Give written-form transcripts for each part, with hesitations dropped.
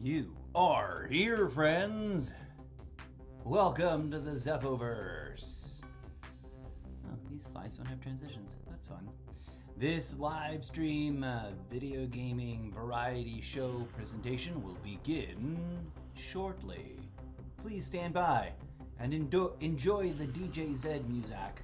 You are here, friends! Welcome to the Zeppoverse! Oh, these slides don't have transitions. That's fun. This live stream video gaming variety show presentation will begin shortly. Please stand by and enjoy the DJ Z music.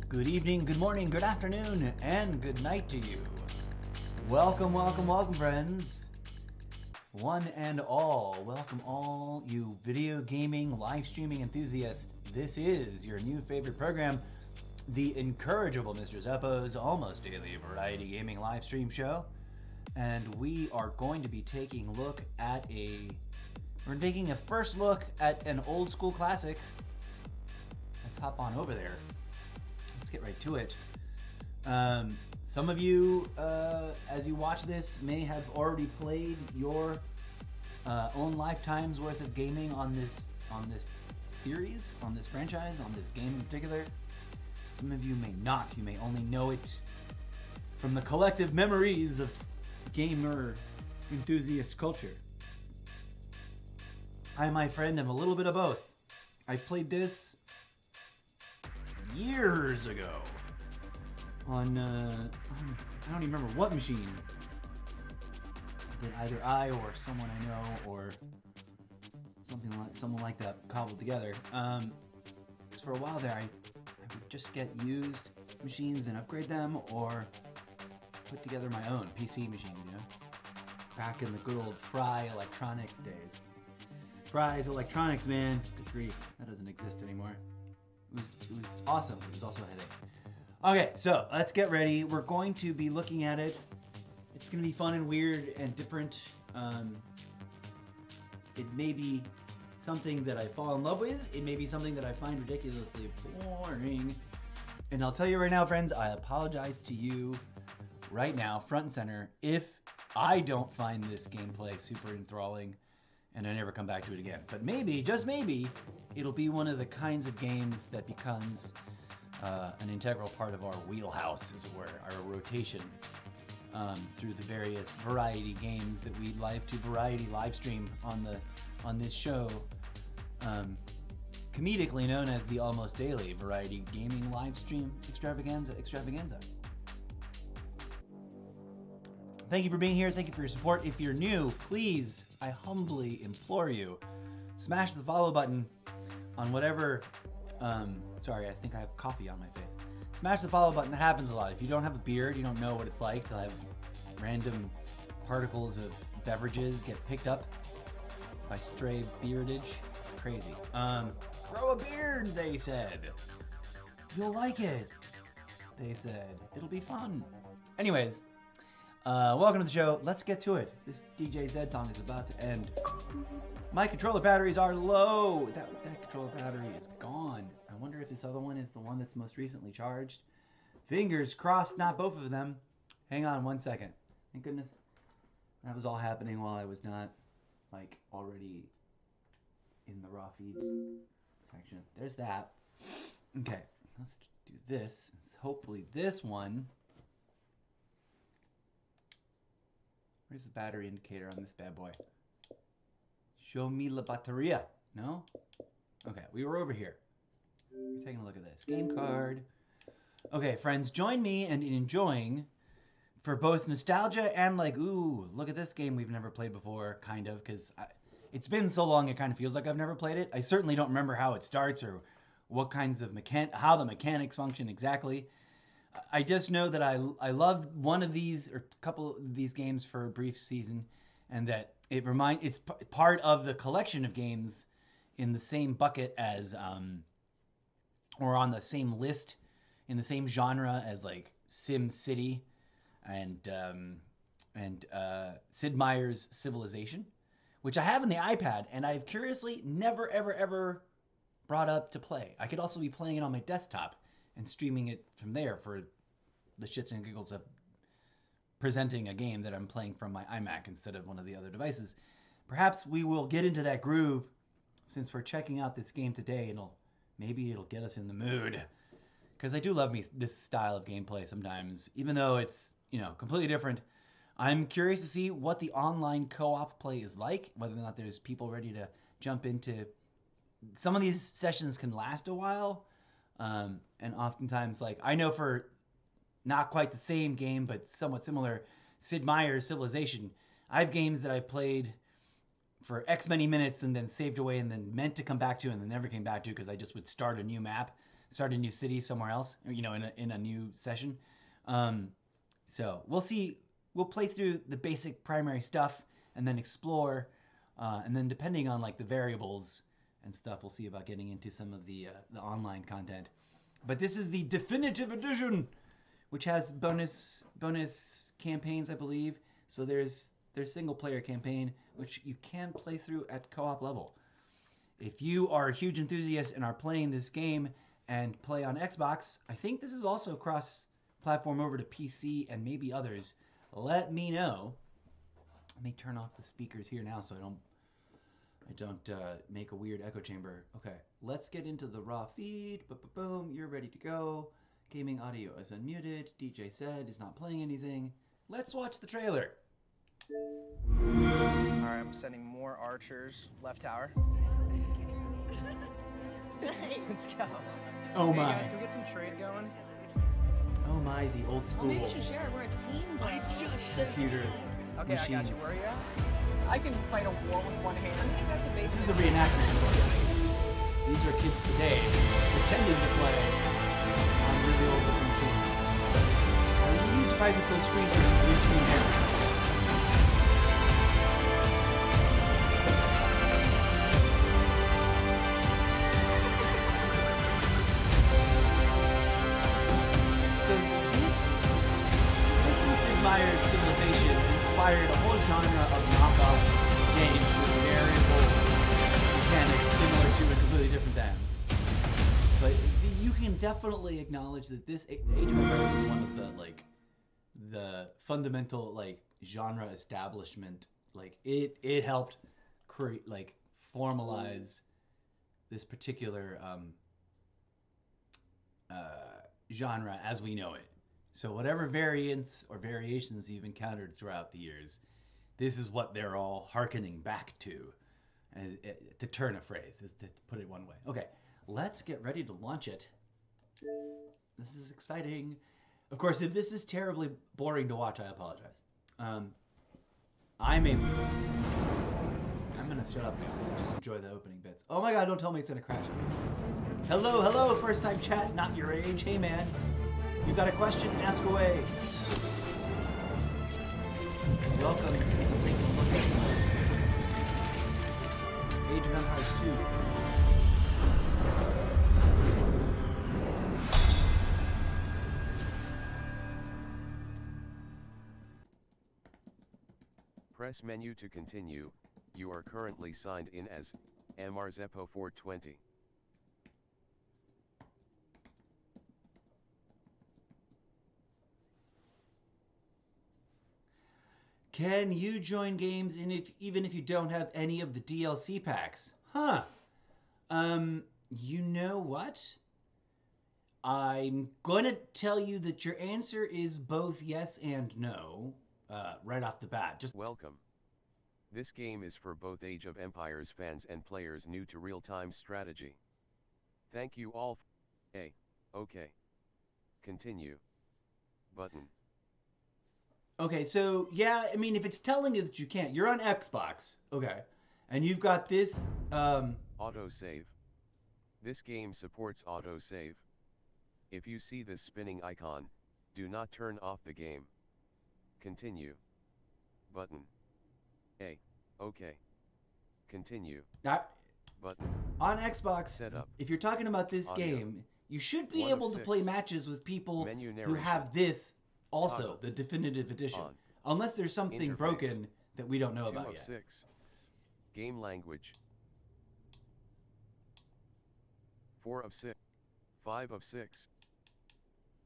Good evening, good morning, good afternoon, and good night to you. Welcome, welcome, welcome, friends. One and all, welcome all you video gaming, live streaming enthusiasts. This is your new favorite program, the incorrigible Mr. Zeppo's almost daily variety gaming live stream show. And we are going to be taking a first look at an old school classic. Let's hop on over there. Let's get right to it. Some of you, as you watch this, may have already played your own lifetime's worth of gaming on this series, on this franchise, on this game in particular. Some of you may not. You may only know it from the collective memories of gamer enthusiast culture. I, my friend, am a little bit of both. I played this years ago on I don't even remember what machine that either I or someone I know or someone like that cobbled together. Because for a while there, I would just get used machines and upgrade them, or put together my own PC machine. You know, back in the good old Fry Electronics days. Fry's Electronics, man. Good grief, that doesn't exist anymore. It was awesome. It was also a headache. Okay, so let's get ready. We're going to be looking at it. It's going to be fun and weird and different. It may be something that I fall in love with. It may be something that I find ridiculously boring. And I'll tell you right now, friends, I apologize to you right now, front and center, if I don't find this gameplay super enthralling and I never come back to it again. But maybe, just maybe, it'll be one of the kinds of games that becomes an integral part of our wheelhouse, as it were, our rotation through the various variety games that we variety live stream on this show, comedically known as the Almost Daily Variety Gaming Live Stream Extravaganza. Thank you for being here. Thank you for your support. If you're new, please, I humbly implore you, smash the follow button on whatever, sorry, I think I have coffee on my face. Smash the follow button. That happens a lot. If you don't have a beard, you don't know what it's like to have random particles of beverages get picked up by stray beardage. It's crazy. Grow a beard, they said. You'll like it, they said. It'll be fun. Anyways, welcome to the show. Let's get to it. This DJ Z song is about to end. My controller batteries are low. That controller battery is gone. I wonder if this other one is the one that's most recently charged. Fingers crossed, not both of them. Hang on one second. Thank goodness that was all happening while I was not, like, already in the raw feeds section. There's that. Okay, let's do this. Hopefully this one. Where's the battery indicator on this bad boy? Show me la batteria. No? Okay, we were over here. We're taking a look at this. Game card. Okay, friends, join me in enjoying, for both nostalgia and like, ooh, look at this game we've never played before, kind of, because it's been so long it kind of feels like I've never played it. I certainly don't remember how it starts or what kinds of how the mechanics function exactly. I just know that I loved one of these or a couple of these games for a brief season, and that it's part of the collection of games in the same bucket as or on the same list in the same genre as like Sim City and Sid Meier's Civilization, which I have on the iPad, and I've curiously never ever brought up to play. I could also be playing it on my desktop and streaming it from there for the shits and giggles of presenting a game that I'm playing from my iMac instead of one of the other devices. Perhaps we will get into that groove since we're checking out this game today, and maybe it'll get us in the mood. Because I do love this style of gameplay sometimes, even though it's, completely different. I'm curious to see what the online co-op play is like, whether or not there's people ready to jump into. Some of these sessions can last a while, and oftentimes, like, I know for not quite the same game, but somewhat similar, Sid Meier's Civilization, I have games that I've played for X many minutes and then saved away and then meant to come back to and then never came back to because I just would start a new map, start a new city somewhere else, in a new session. So we'll see. We'll play through the basic primary stuff and then explore, and then depending on like the variables and stuff, we'll see about getting into some of the online content. But this is the definitive edition, which has bonus campaigns, I believe. So there's single player campaign, which you can play through at co-op level. If you are a huge enthusiast and are playing this game and play on Xbox, I think this is also cross-platform over to PC and maybe others. Let me know. Let me turn off the speakers here now so I don't make a weird echo chamber. Okay, let's get into the raw feed. Boom, you're ready to go. Gaming audio is unmuted. DJ said is not playing anything. Let's watch the trailer. Alright, I'm sending more archers. Left tower. Let's go. Oh my. Hey guys, can we get some trade going? Oh my, the old school. Well, maybe we should share. We're a team. I just said computer. Okay, machines. I got you. Where are you at? I can fight a war with one hand. I think that's a This basic. is a reenactment, of course. These are kids today pretending to play on really old machines. I wouldn't be surprised if those screens are blue screen there. Meier's Civilization inspired a whole genre of knockoff games with variable mechanics similar to a completely different time. But you can definitely acknowledge that this Age of Empires is one of the fundamental genre establishment. It helped create formalize this particular genre as we know it. So whatever variants or variations you've encountered throughout the years, this is what they're all hearkening back to. To turn a phrase, is to put it one way. Okay, let's get ready to launch it. This is exciting. Of course, if this is terribly boring to watch, I apologize. I'm gonna shut up now and just enjoy the opening bits. Oh my god, don't tell me it's gonna crash. Hello, first time chat, not your age. Hey man. You got a question? Ask away. Welcome to something to look at. Age of Empires 2. Press menu to continue. You are currently signed in as MR Zeppo420. Can you join games even if you don't have any of the DLC packs? Huh. You know what? I'm going to tell you that your answer is both yes and no, right off the bat. Just Welcome. This game is for both Age of Empires fans and players new to real-time strategy. Thank you all. Okay. Continue. Button. Okay, so yeah, I mean, if it's telling you that you can't, you're on Xbox, okay, and you've got this. Autosave. This game supports autosave. If you see this spinning icon, do not turn off the game. Continue. Button. Okay. Continue. Now, Button. on Xbox, Setup. if you're talking about this Audio. game, you should be 1 of able to 6. play matches with people Menu who narration. have this also, Toggle. the definitive edition. On. Unless there's something Interface. broken that we don't know 2 about of yet. 6. Game language. 4 of 6. 5 of 6.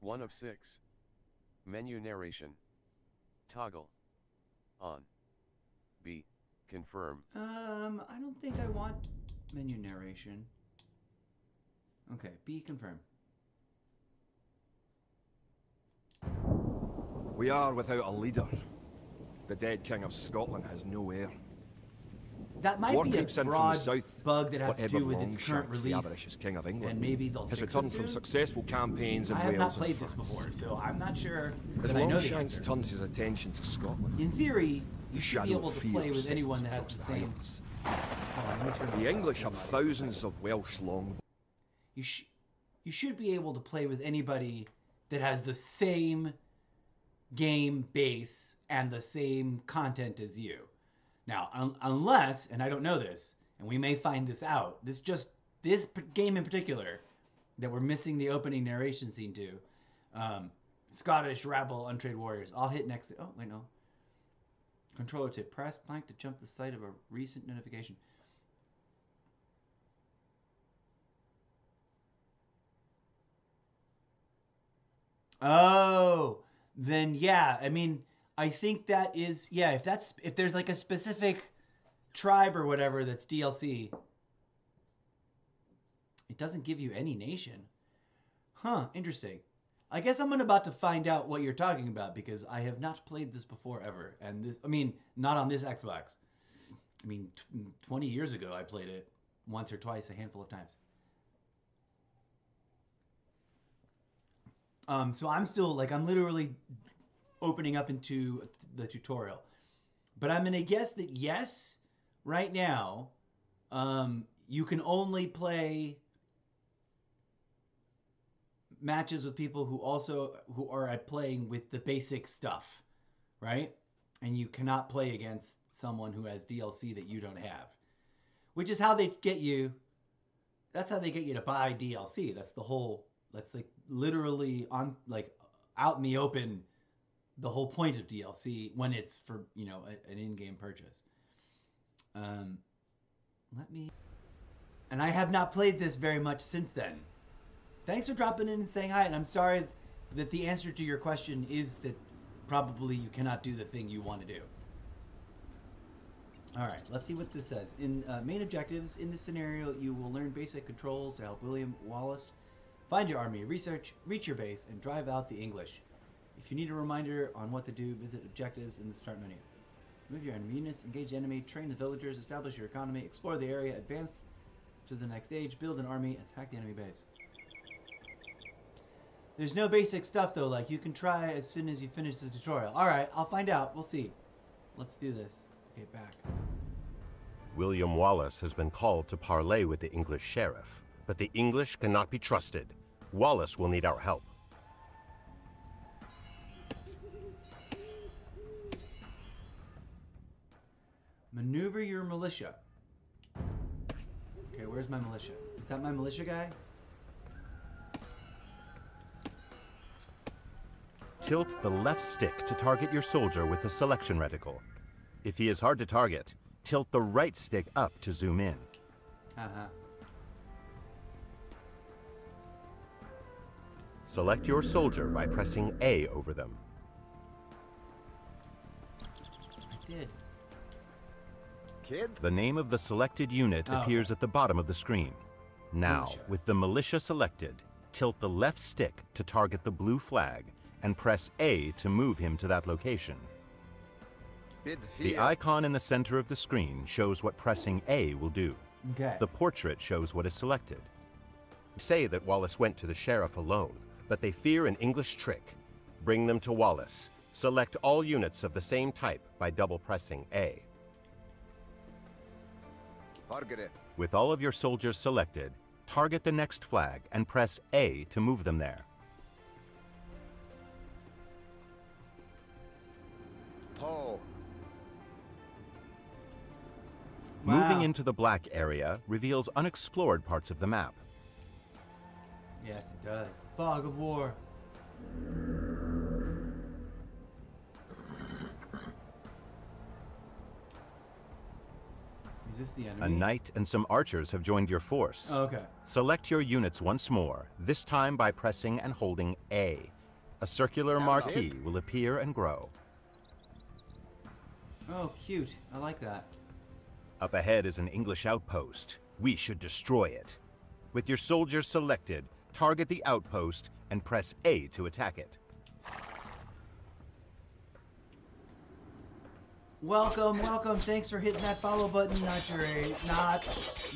1 of 6. Menu narration. Toggle. On. B. Confirm. I don't think I want menu narration. Okay, B confirm. We are without a leader. The dead King of Scotland has no heir. That might War be a creeps in from the broad south, bug that has but to do Edward with its current Longshanks, the release. avaricious King of England, And maybe they'll has fix returned it from soon? successful campaigns in I have Wales not and played this France. before, so I'm not sure As that I know the Longshanks answer. turns his attention to Scotland, In theory, you should shadow be able of to fear play with settles anyone that has across the the same. Highlands. Hold on, let me turn The my English have audio. thousands of Welsh long. You should be able to play with anybody that has the same game base and the same content as you. Now, unless, and I don't know this, and we may find this out, this game in particular that we're missing the opening narration scene to, Scottish Rabble Untrained Warriors. I'll hit next. Oh wait, no. Controller tip: press blank to jump the site of a recent notification. Oh, then yeah. I mean, I think that is, yeah. If there's like a specific tribe or whatever that's DLC, it doesn't give you any nation. Huh? Interesting. I guess I'm about to find out what you're talking about because I have not played this before ever, and this, I mean, not on this Xbox. I mean, 20 years ago I played it once or twice, a handful of times. So I'm still I'm literally opening up into the tutorial, but I'm gonna guess that yes, right now, you can only play matches with people who are at playing with the basic stuff, right? And you cannot play against someone who has DLC that you don't have, which is how they get you. That's how they get you to buy DLC. That's literally on out in the open, the whole point of DLC when it's for an in-game purchase. And I have not played this very much since then. Thanks for dropping in and saying hi, and I'm sorry that the answer to your question is that probably you cannot do the thing you want to do. All right, let's see what this says. In main objectives, in this scenario, you will learn basic controls to help William Wallace find your army, reach your base, and drive out the English. If you need a reminder on what to do, visit objectives in the start menu. Move your enemy units, engage the enemy, train the villagers, establish your economy, explore the area, advance to the next stage, build an army, attack the enemy base. There's no basic stuff though, like you can try as soon as you finish the tutorial. Alright, I'll find out. We'll see. Let's do this. Okay, back. William Wallace has been called to parley with the English sheriff, but the English cannot be trusted. Wallace will need our help. Maneuver your militia. Okay, where's my militia? Is that my militia guy? Tilt the left stick to target your soldier with the selection reticle. If he is hard to target, tilt the right stick up to zoom in. Uh-huh. Select your soldier by pressing A over them. Selected. Kid? The name of the selected unit Oh, appears at the bottom of the screen. Now, Militia. with the militia selected, tilt the left stick to target the blue flag and press A to move him to that location. Bid The fear. icon in the center of the screen shows what pressing A will do. Okay. The portrait shows what is selected. Say that Wallace went to the sheriff alone, but they fear an English trick. Bring them to Wallace. Select all units of the same type by double pressing A. Target it. With all of your soldiers selected, target the next flag and press A to move them there. Tall. Wow. Moving into the black area reveals unexplored parts of the map. Yes, it does. Fog of War. Is this the A enemy? knight and some archers have joined your force. Oh, okay. Select your units once more, this time by pressing and holding A. A circular marquee will appear and grow. Oh, cute. I like that. Up ahead is an English outpost. We should destroy it. With your soldiers selected, target the outpost and press A to attack it. Welcome, welcome. Thanks for hitting that follow button. Not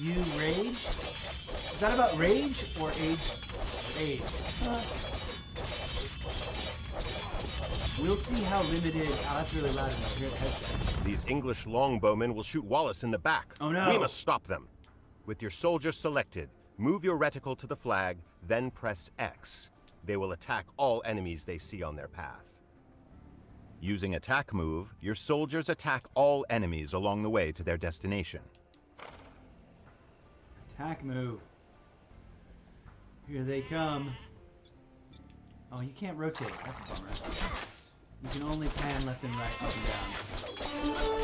you rage. Is that about rage or age? Age. We'll see how limited. Oh, that's really loud enough. Here, the headset. These English longbowmen will shoot Wallace in the back. Oh, no. We must stop them. With your soldiers selected, move your reticle to the flag, then press X. They will attack all enemies they see on their path. Using attack move, your soldiers attack all enemies along the way to their destination. Attack move. Here they come. Oh, you can't rotate. That's a bummer. You can only pan left and right, up and down.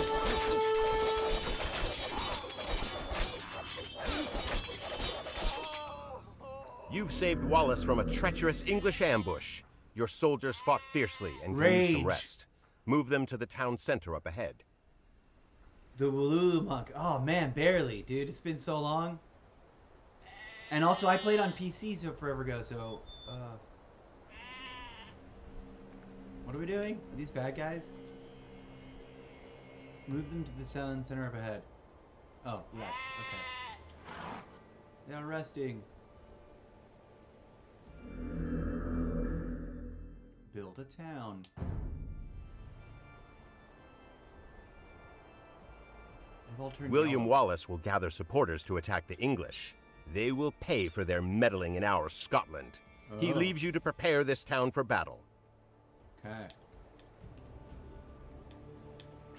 You've saved Wallace from a treacherous English ambush. Your soldiers fought fiercely and can use some Rage. rest. Move them to the town center up ahead. The Wooloo Monk. Oh man, barely, dude. It's been so long. And also, I played on PC so forever ago. So, what are we doing? Are these bad guys? Move them to the town center up ahead. Oh, rest. Okay. They are resting. Build a town. They've all turned William yellow. Wallace will gather supporters to attack the English. They will pay for their meddling in our Scotland. He Oh. leaves you to prepare this town for battle. Okay.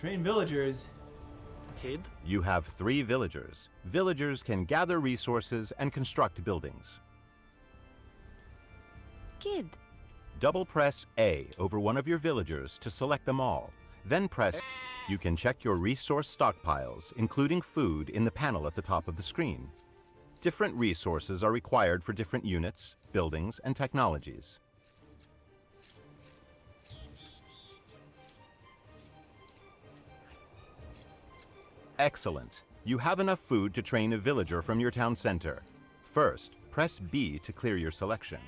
Train villagers. Kid? You have 3 villagers. Villagers can gather resources and construct buildings. Kid. Double press A over one of your villagers to select them all. Then press. You can check your resource stockpiles, including food, in the panel at the top of the screen. Different resources are required for different units, buildings, and technologies. Excellent. You have enough food to train a villager from your town center. First, press B to clear your selection.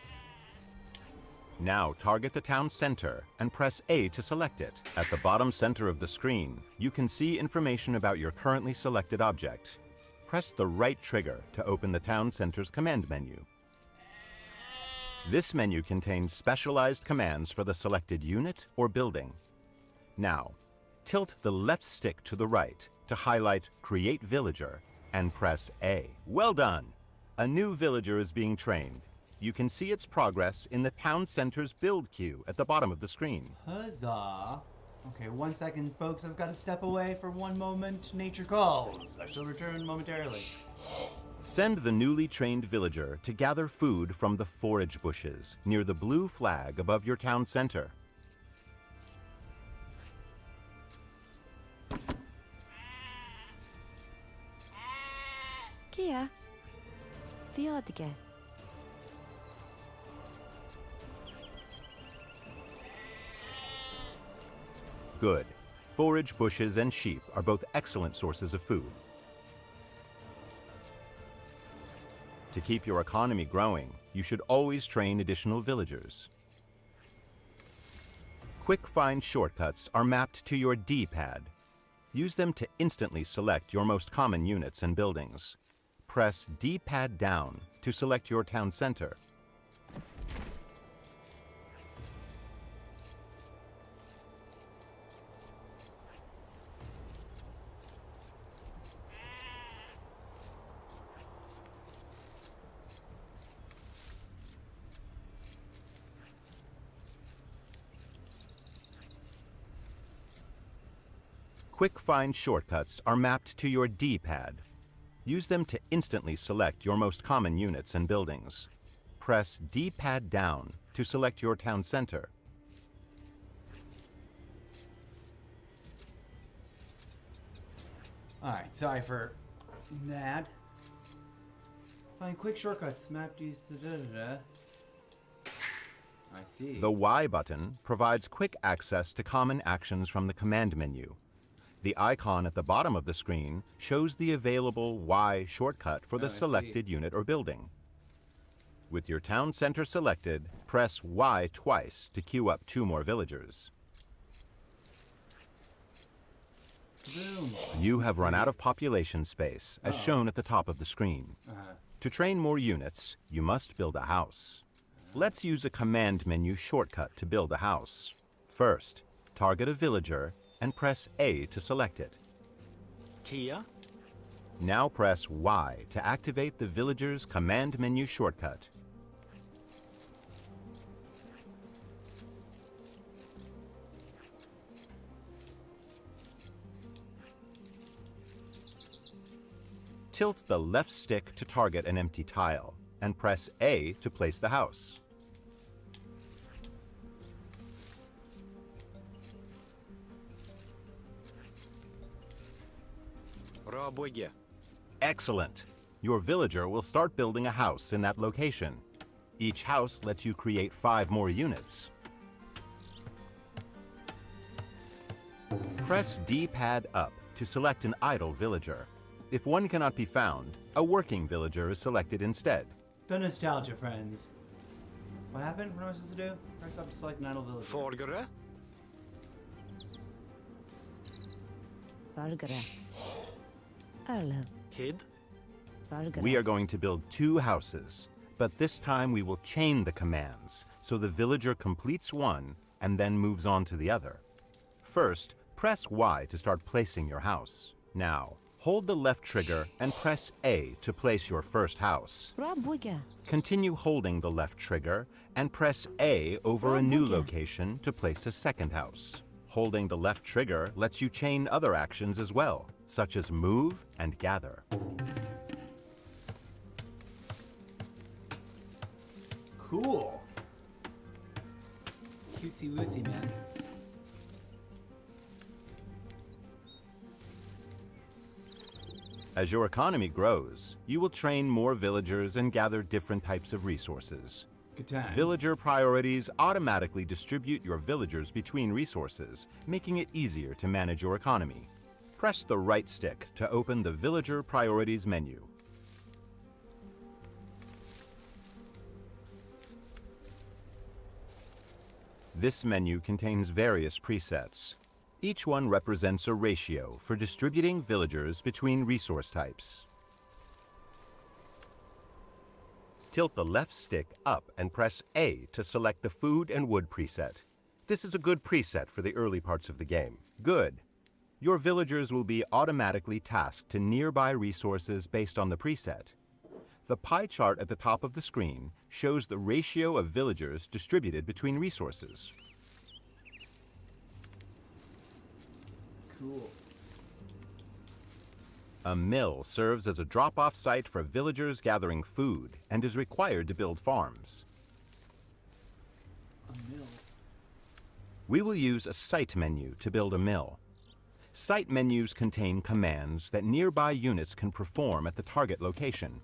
Now target the town center and press A to select it. At the bottom center of the screen, you can see information about your currently selected object. Press the right trigger to open the town center's command menu. This menu contains specialized commands for the selected unit or building. Now, tilt the left stick to the right to highlight Create Villager and press A. Well done! A new villager is being trained. You can see its progress in the town center's build queue at the bottom of the screen. Huzzah. Okay, 1 second, folks. I've got to step away for one moment. Nature calls. I shall return momentarily. Send the newly trained villager to gather food from the forage bushes near the blue flag above your town center. Kia. Theodige. Good. Forage bushes and sheep are both excellent sources of food. To keep your economy growing, you should always train additional villagers. Quick find shortcuts are mapped to your D-pad. Use them to instantly select your most common units and buildings. Press D-pad down to select your town center. Quick find shortcuts are mapped to your D-pad. Use them to instantly select your most common units and buildings. Press D-pad down to select your town center. Alright, sorry for that. Find quick shortcuts. Map these. I see. The Y button provides quick access to common actions from the command menu. The icon at the bottom of the screen shows the available Y shortcut for the selected unit or building. With your town center selected, press Y twice to queue up 2 more villagers. Boom. You have run out of population space, as shown at the top of the screen. To train more units, you must build a house. Let's use a command menu shortcut to build a house. First, target a villager and press A to select it. Kia? Now press Y to activate the villager's command menu shortcut. Tilt the left stick to target an empty tile, and press A to place the house. Excellent! Your villager will start building a house in that location. Each house lets you create 5 more units. Press D-pad up to select an idle villager. If one cannot be found, a working villager is selected instead. The nostalgia, friends. What happened? What am I supposed to do? Press up to select an idle villager. Folgere? Vargare. Arlev. Kid? Vargare. We are going to build 2 houses, but this time we will chain the commands, so the villager completes one and then moves on to the other. First, press Y to start placing your house. Now, hold the left trigger and press A to place your first house. Rabuga. Continue holding the left trigger and press A over a new location to place a second house. Holding the left trigger lets you chain other actions as well, such as move and gather. Cool. Cutesy wootsy, man. As your economy grows, you will train more villagers and gather different types of resources. Good time. Villager priorities automatically distribute your villagers between resources, making it easier to manage your economy. Press the right stick to open the Villager Priorities menu. This menu contains various presets. Each one represents a ratio for distributing villagers between resource types. Tilt the left stick up and press A to select the Food and Wood preset. This is a good preset for the early parts of the game. Good. Your villagers will be automatically tasked to nearby resources based on the preset. The pie chart at the top of the screen shows the ratio of villagers distributed between resources. Cool. A mill serves as a drop-off site for villagers gathering food and is required to build farms. A mill. We will use a site menu to build a mill. Site menus contain commands that nearby units can perform at the target location.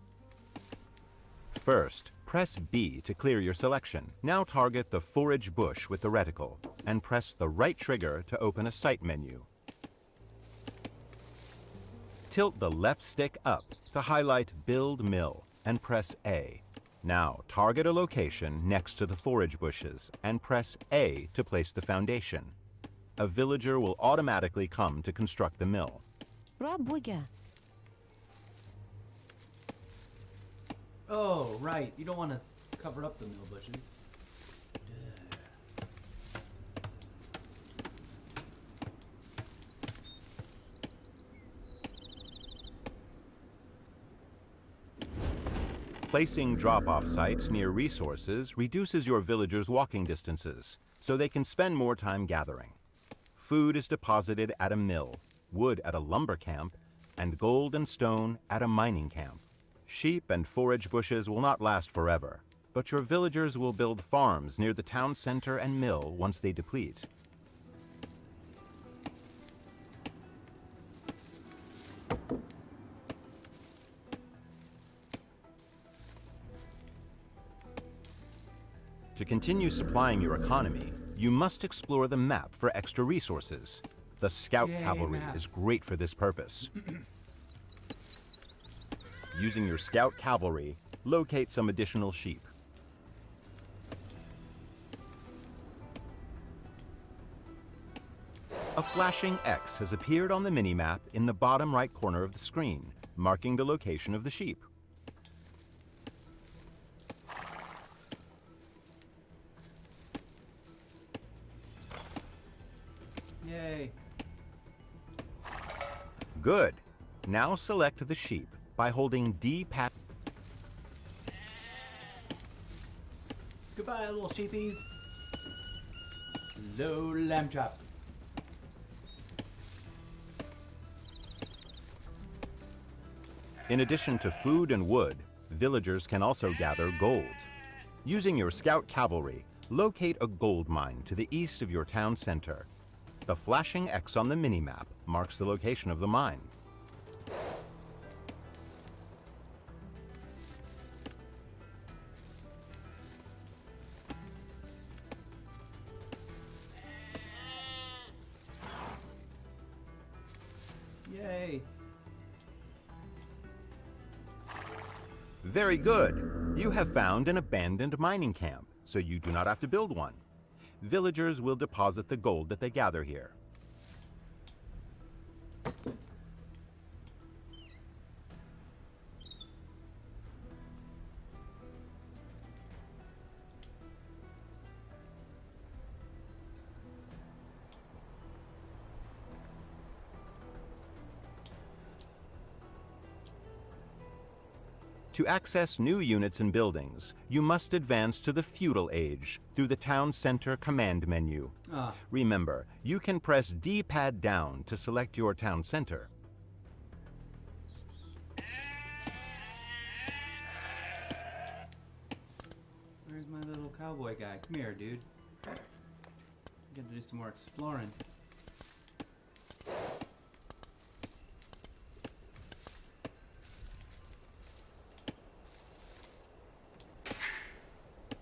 First, press B to clear your selection. Now target the forage bush with the reticle, and press the right trigger to open a site menu. Tilt the left stick up to highlight Build Mill and press A. Now target a location next to the forage bushes and press A to place the foundation. A villager will automatically come to construct the mill. Rabuga. Oh, right. You don't want to cover up the mill bushes. Placing drop-off sites near resources reduces your villagers' walking distances, so they can spend more time gathering. Food is deposited at a mill, wood at a lumber camp, and gold and stone at a mining camp. Sheep and forage bushes will not last forever, but your villagers will build farms near the town center and mill once they deplete. To continue supplying your economy, you must explore the map for extra resources. The scout Yay, cavalry map. is great for this purpose. Using your scout cavalry, locate some additional sheep. A flashing X has appeared on the minimap in the bottom right corner of the screen, marking the location of the sheep. Yay. Good. Now select the sheep by holding D-pad. Goodbye, little sheepies. Low lamb chop. In addition to food and wood, villagers can also gather gold. Using your scout cavalry, locate a gold mine to the east of your town center. The flashing X on the minimap marks the location of the mine. Yay. Very good. You have found an abandoned mining camp, so you do not have to build one. Villagers will deposit the gold that they gather here. To access new units and buildings, you must advance to the feudal age through the town center command menu. Ah. Remember, you can press D-pad down to select your town center. Where's my little cowboy guy? Come here, dude. I'm gonna do some more exploring.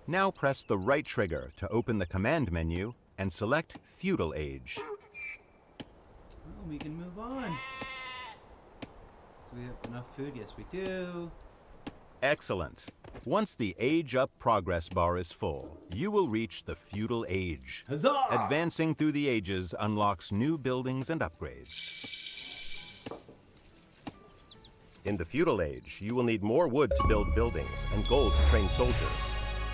Now press the right trigger to open the command menu and select Feudal Age. Oh, we can move on. Do we have enough food? Yes, we do. Excellent. Once the Age Up progress bar is full, you will reach the Feudal Age. Huzzah! Advancing through the ages unlocks new buildings and upgrades. In the Feudal Age, you will need more wood to build buildings and gold to train soldiers.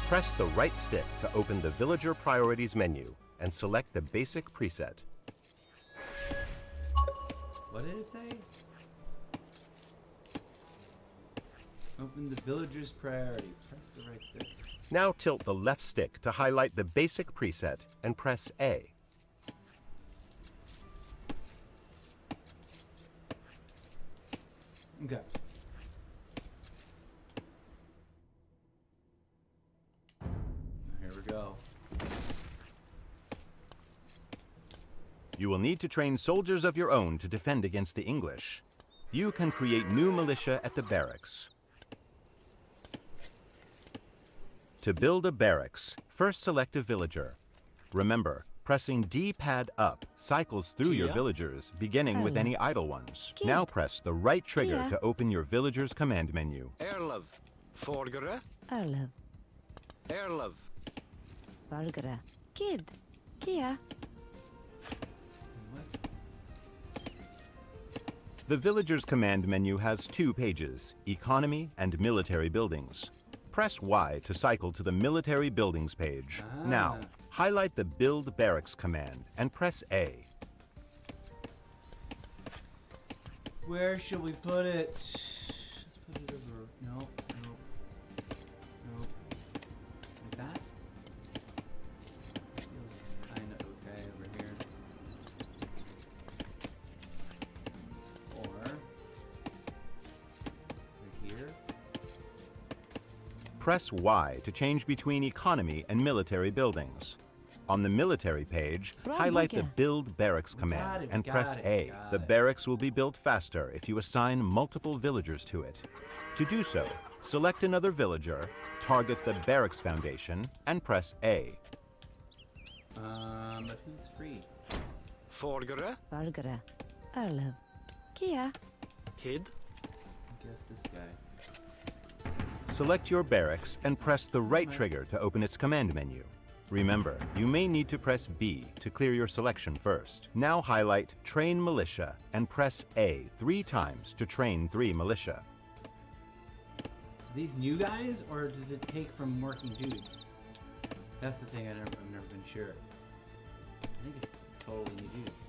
Press the right stick to open the Villager Priorities menu and select the basic preset. What did it say? Open the villager's priority. Press the right stick. Now tilt the left stick to highlight the basic preset and press A. Okay. Here we go. You will need to train soldiers of your own to defend against the English. You can create new militia at the barracks. To build a barracks, first select a villager. Remember, Pressing D-pad up cycles through your Kia? villagers, beginning with any idle ones. Kia. Now press the right trigger Kia. to open your villager's command menu. Erlev. Forgere. Arlev. Erlev. Vargara. Kid. Kia. The villager's command menu has 2 pages, Economy and Military Buildings. Press Y to cycle to the Military Buildings page. Now, highlight the Build Barracks command and press A. Where should we put it? Let's put it over. No, no, no. Like that? Feels kind of okay over here. Or right here. Press Y to change between Economy and Military Buildings. On the Military page, highlight the Build Barracks command and press A. The barracks will be built faster if you assign multiple villagers to it. To do so, select another villager, target the barracks foundation, and press A. But who's free? Forgere. Vargara. Arlev. Kia. Kid. I guess this guy. Select your barracks and press the right trigger to open its command menu. Remember, you may need to press B to clear your selection first. Now highlight Train Militia and press A 3 times to train 3 militia. These new guys, or does it take from working dudes? That's the thing I've never been sure. I think it's totally new dudes.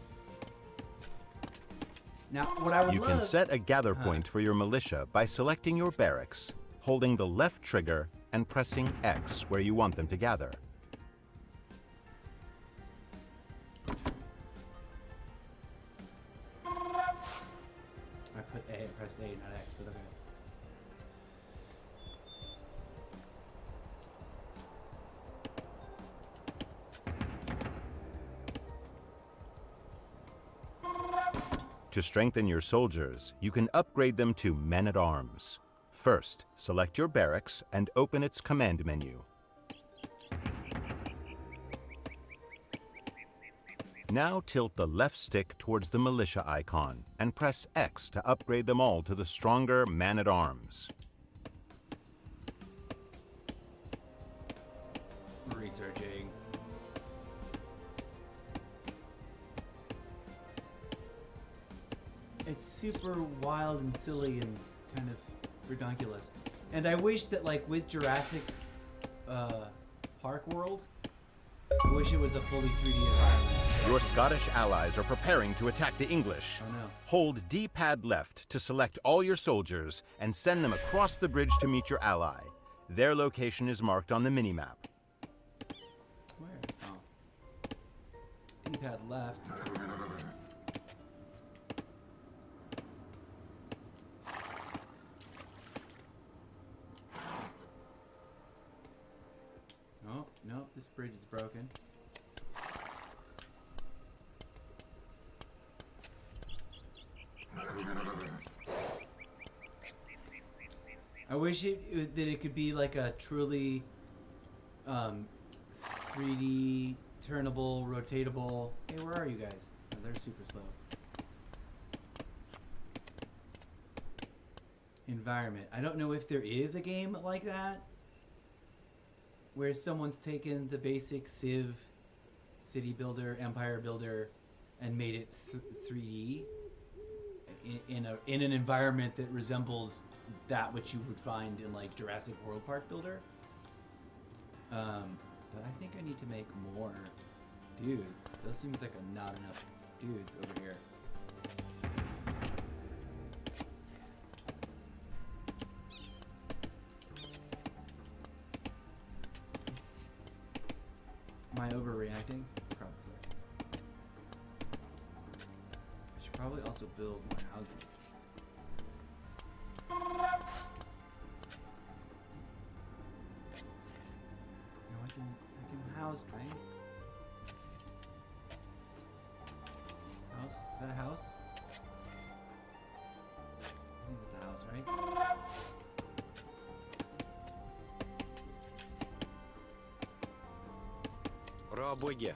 Now, what I would You love... can set a gather point for your militia by selecting your barracks, holding the left trigger, and pressing X where you want them to gather. I put A and pressed A, not X, but okay. To strengthen your soldiers, you can upgrade them to men-at-arms. First, select your barracks and open its command menu. Now tilt the left stick towards the militia icon and press X to upgrade them all to the stronger man-at-arms. Researching. It's super wild and silly and kind of redonkulous. And I wish that, like, with Jurassic Park World, I wish it was a fully 3D environment. Your Scottish allies are preparing to attack the English. Oh no. Hold D-pad left to select all your soldiers and send them across the bridge to meet your ally. Their location is marked on the minimap. Where? Oh. D-pad left. Oh, no, this bridge is broken. I wish that it could be like a truly 3D turnable, rotatable. Hey, where are you guys? Oh, they're super slow. Environment. I don't know if there is a game like that where someone's taken the basic Civ, city builder, empire builder, and made it 3D in an environment that resembles that which you would find in like Jurassic World Park Builder. But I think I need to make more dudes. Those seems like not enough dudes over here. Am I overreacting? Probably. I should probably also build more houses. No, I can house, right? House? Is that a house? I think that's a house, right? Roboge.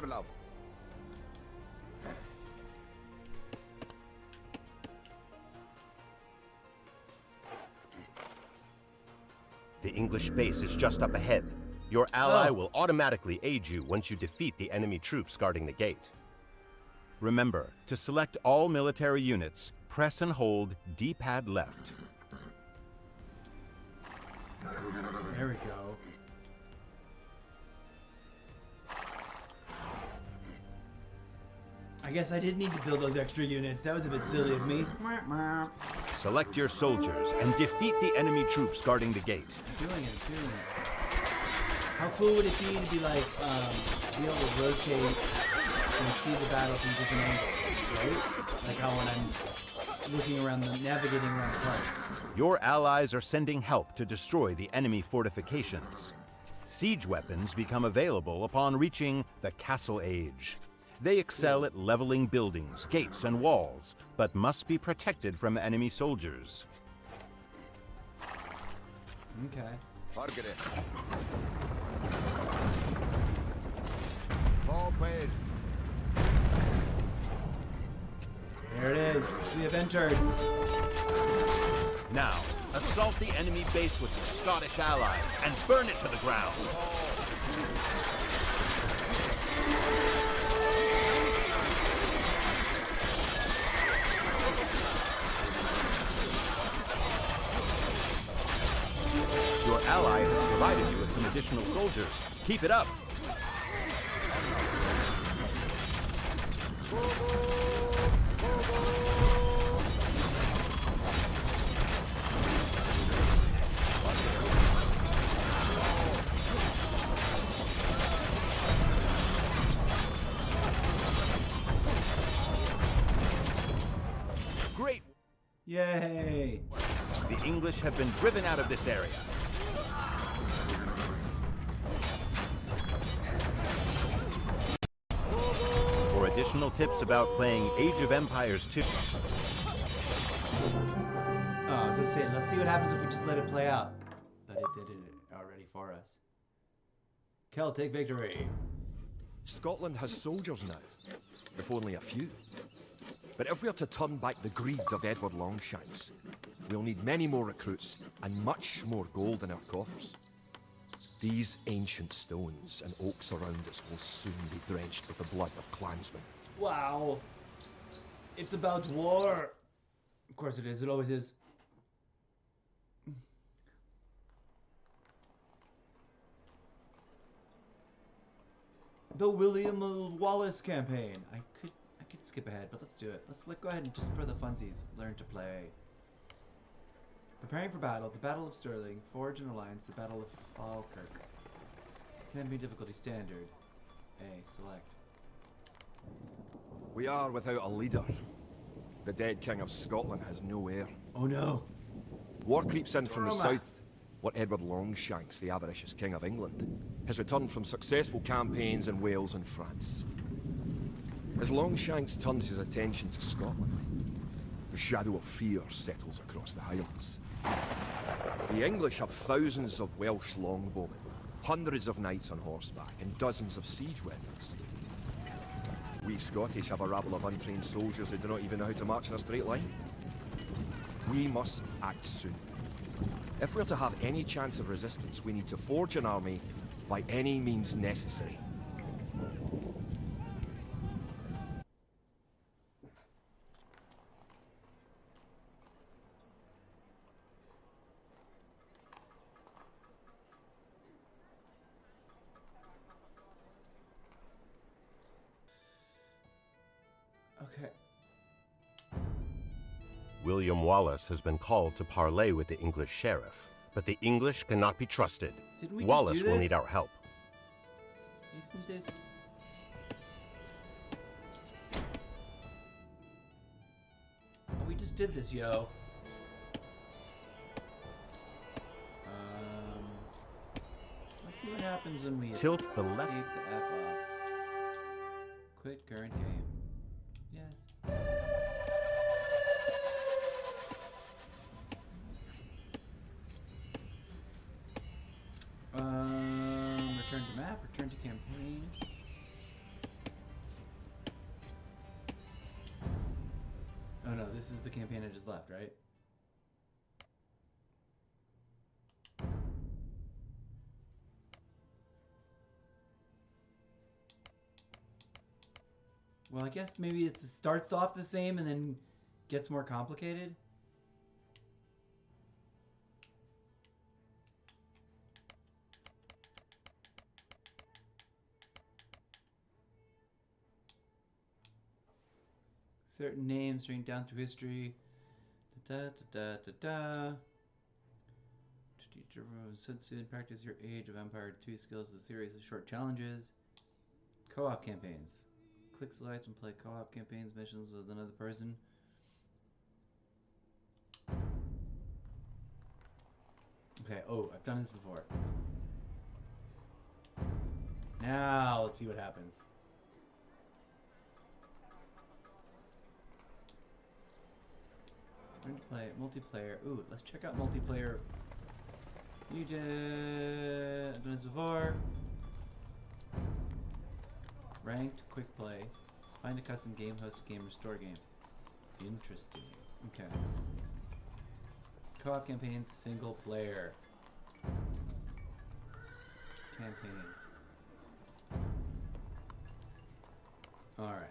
love. The English base is just up ahead. Your ally will automatically aid you once you defeat the enemy troops guarding the gate. Remember, to select all military units, press and hold D-pad left. There we go. I guess I did need to build those extra units. That was a bit silly of me. Select your soldiers and defeat the enemy troops guarding the gate. Doing it. How cool would it be to be like, be able to rotate and see the battle from different angles, right? Like how when I'm looking around, navigating around the park. Your allies are sending help to destroy the enemy fortifications. Siege weapons become available upon reaching the Castle Age. They excel at leveling buildings, gates, and walls, but must be protected from enemy soldiers. Okay. Target it. Forward. There it is. We have entered. Now, assault the enemy base with your Scottish allies and burn it to the ground. Your ally has provided you with some additional soldiers. Keep it up. Great! Yay! The English have been driven out of this area. For additional tips about playing Age of Empires 2. Oh, I was gonna say, let's see what happens if we just let it play out. But it did it already for us. Celtic victory. Scotland has soldiers now, if only a few. But if we are to turn back the greed of Edward Longshanks, we'll need many more recruits and much more gold in our coffers. These ancient stones and oaks around us will soon be drenched with the blood of clansmen. Wow. It's about war. Of course it is. It always is. The William Wallace campaign. I could skip ahead, but let's do it. Let's go ahead and just for the funsies learn to play. Preparing for battle. The Battle of Stirling. Forge an alliance. The Battle of Falkirk. Campaign difficulty standard. A. Select. We are without a leader. The dead King of Scotland has no heir. Oh no. War creeps in from the Roma. south. What Edward Longshanks, the avaricious King of England, has returned from successful campaigns in Wales and France. As Longshanks turns his attention to Scotland, the shadow of fear settles across the Highlands. The English have thousands of Welsh longbowmen, hundreds of knights on horseback, and dozens of siege weapons. We Scottish have a rabble of untrained soldiers who do not even know how to march in a straight line. We must act soon. If we're to have any chance of resistance, we need to forge an army by any means necessary. Okay. William Wallace has been called to parley with the English sheriff, but the English cannot be trusted. Didn't we just Wallace do will this? need our help. Isn't this? Oh, we just did this, yo. Let's see what happens when we Tilt the left. escape the F off. Quit current game. Yes. Return to map, return to campaign. This is the campaign I just left, right? Well, I guess maybe it starts off the same and then gets more complicated. Certain names string down through history. Da da da da da. Sensu and practice your Age of Empire 2 skills with a series of short challenges. Co-op campaigns. Click select and play co-op campaigns missions with another person. Okay, oh, I've done this before. Now, let's see what happens. Learn to play multiplayer. Ooh, let's check out multiplayer. You did. I've done this before. Ranked, quick play. Find a custom game, host a game, restore game. Interesting. Okay. Co-op campaigns, single player. Campaigns. Alright.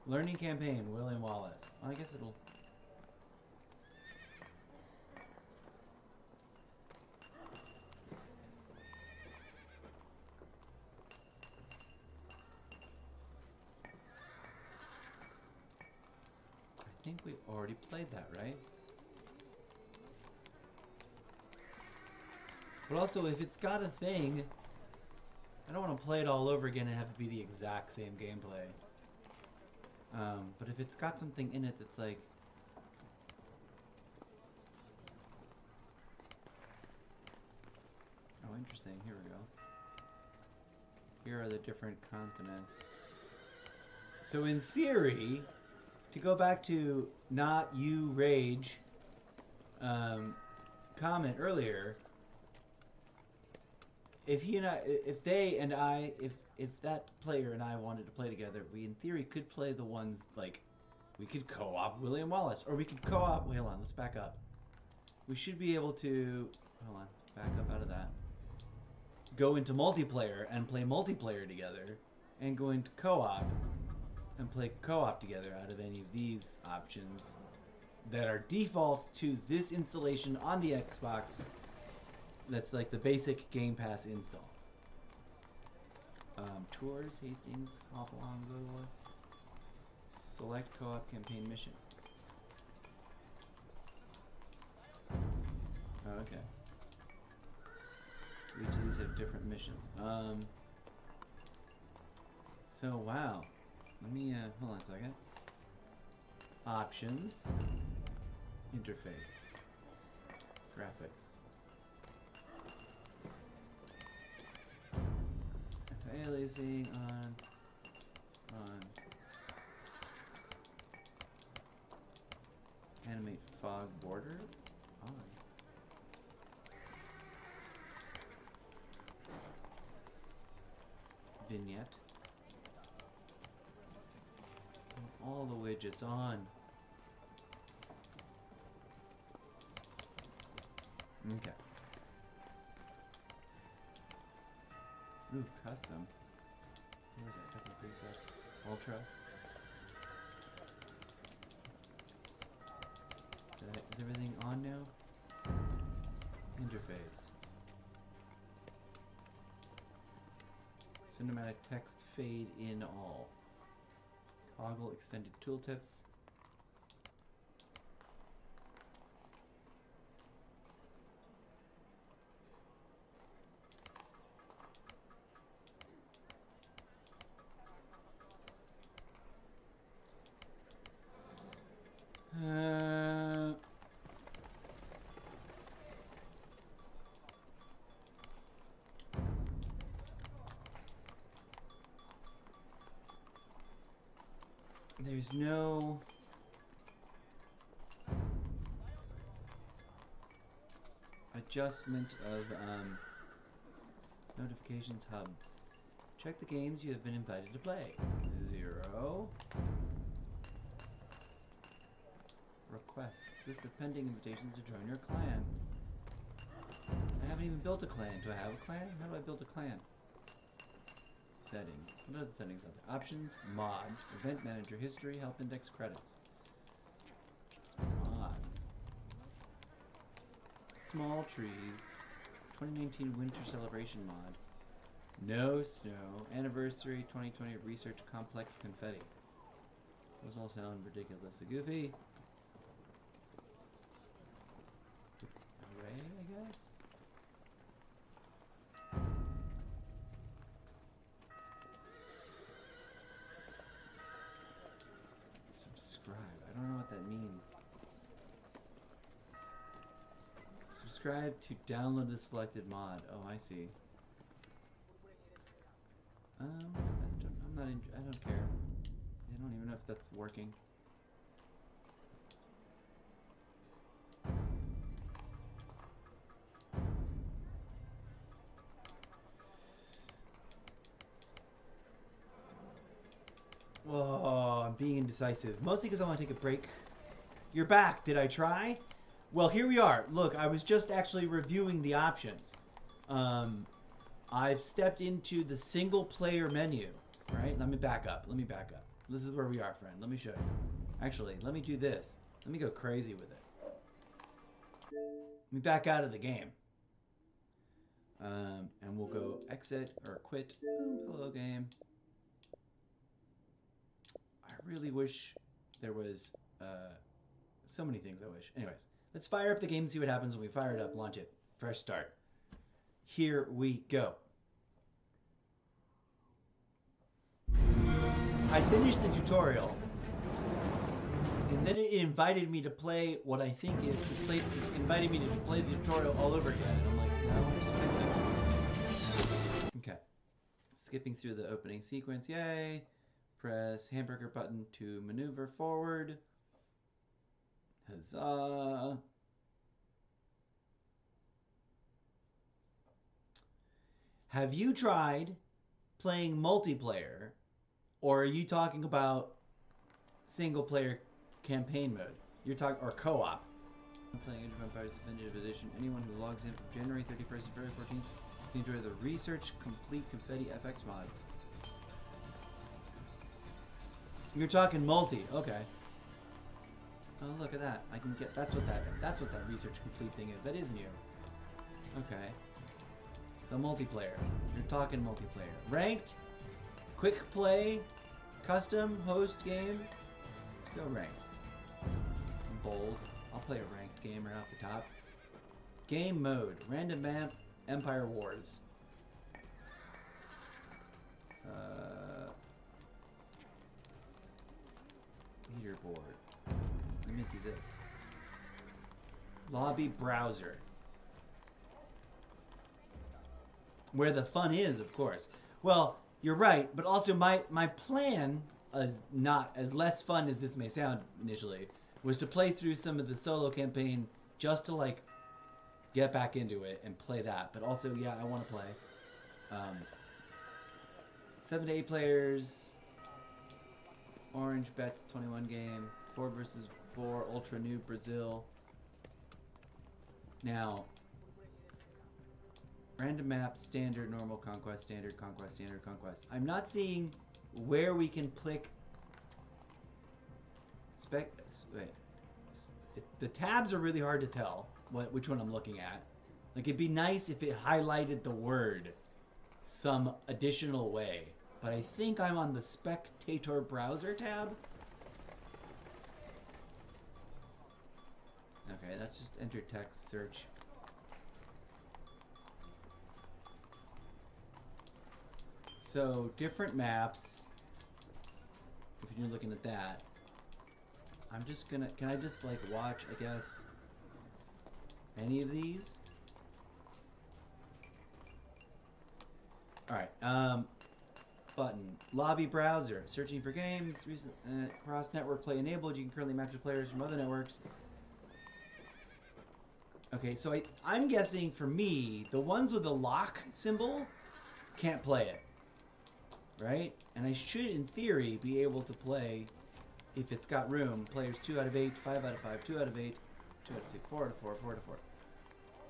Learning campaign, William Wallace. Well, I guess it'll... I think we already played that, right? But also, if it's got a thing, I don't want to play it all over again and have it be the exact same gameplay. But if it's got something in it that's like... Oh, interesting. Here we go. Here are the different continents. So in theory, to go back to not you rage comment earlier, if he and I, if they and I, if that player and I wanted to play together, we in theory could play the ones like, we could co-op William Wallace, or we could co-op, wait, hold on, let's back up. We should be able to, hold on, back up out of that. Go into multiplayer and play multiplayer together, and go into co-op and play co-op together out of any of these options that are default to this installation on the Xbox. That's like the basic Game Pass install. Tours, Hastings, hop along, go to us. Select co-op campaign mission. Oh, okay. So each of these have different missions. So wow. Let me hold on a second. Options. Interface. Graphics. Anti-aliasing on. Animate fog border on. Vignette. All the widgets on. Okay. Ooh, custom. Where is that? Custom presets. Ultra. Is everything on now? Interface. Cinematic text fade in all. Toggle extended tooltips. There's no adjustment of notifications hubs. Check the games you have been invited to play. 0. requests. List of pending invitations to join your clan. I haven't even built a clan. Do I have a clan? How do I build a clan? Settings. What are the settings out there? Options, mods, event manager, history, help index, credits. Mods. Small trees. 2019 winter celebration mod. No snow. Anniversary 2020 research complex confetti. Those all sound ridiculously goofy. Array, I guess? Subscribe. I don't know what that means. Subscribe to download the selected mod. Oh, I see. I don't care. I don't even know if that's working. Whoa, I'm being indecisive. Mostly because I want to take a break. You're back. Did I try? Well, here we are. Look, I was just actually reviewing the options. I've stepped into the single player menu. Right? Let me back up. This is where we are, friend. Let me show you. Actually, let me do this. Let me go crazy with it. Let me back out of the game. And we'll go exit or quit. Boom, hello game. I really wish there was so many things I wish. Anyways, let's fire up the game and see what happens when we fire it up, launch it. Fresh start. Here we go. I finished the tutorial, and then it invited me to play what I think is invited me to play the tutorial all over again. And I'm like, no, just okay. Skipping through the opening sequence, yay. Press hamburger button to maneuver forward. Huzzah. Have you tried playing multiplayer? Or are you talking about single player campaign mode? You're talking, or co-op. I'm playing Age of Empires Definitive Edition. Anyone who logs in from January 31st to February 14th can enjoy the Research Complete Confetti FX mod. You're talking multi, okay. Oh, look at that. I can get, that's what that Research Complete thing is. That is new. Okay. So multiplayer. You're talking multiplayer. Ranked? Quick play, custom, host game. Let's go ranked. I'm bold. I'll play a ranked game right off the top. Game mode, random map, Empire Wars. Leaderboard. Let me do this. Lobby browser. Where the fun is, of course. Well, you're right, but also my plan, as not as less fun as this may sound initially, was to play through some of the solo campaign just to like get back into it and play that. But also, yeah, I want to play. 7 to 8 players. Orange bets 21 game. 4 versus 4 ultra new Brazil. Now. Random map, standard, normal, conquest, standard, conquest, standard, conquest. I'm not seeing where we can click. The tabs are really hard to tell which one I'm looking at. Like, it'd be nice if it highlighted the word some additional way. But I think I'm on the spectator browser tab. Okay, that's just enter text, search. So, different maps, if you're looking at that, I'm just gonna, can I just like watch, I guess, any of these? Alright, button, lobby browser, searching for games, recent, cross-network play enabled, you can currently match with players from other networks. Okay, so I'm guessing for me, the ones with the lock symbol can't play it. Right? And I should, in theory, be able to play if it's got room. Players 2 out of 8, 5 out of 5, 2 out of 8, 2 out of 2, 4 out of 4, 4 out of 4.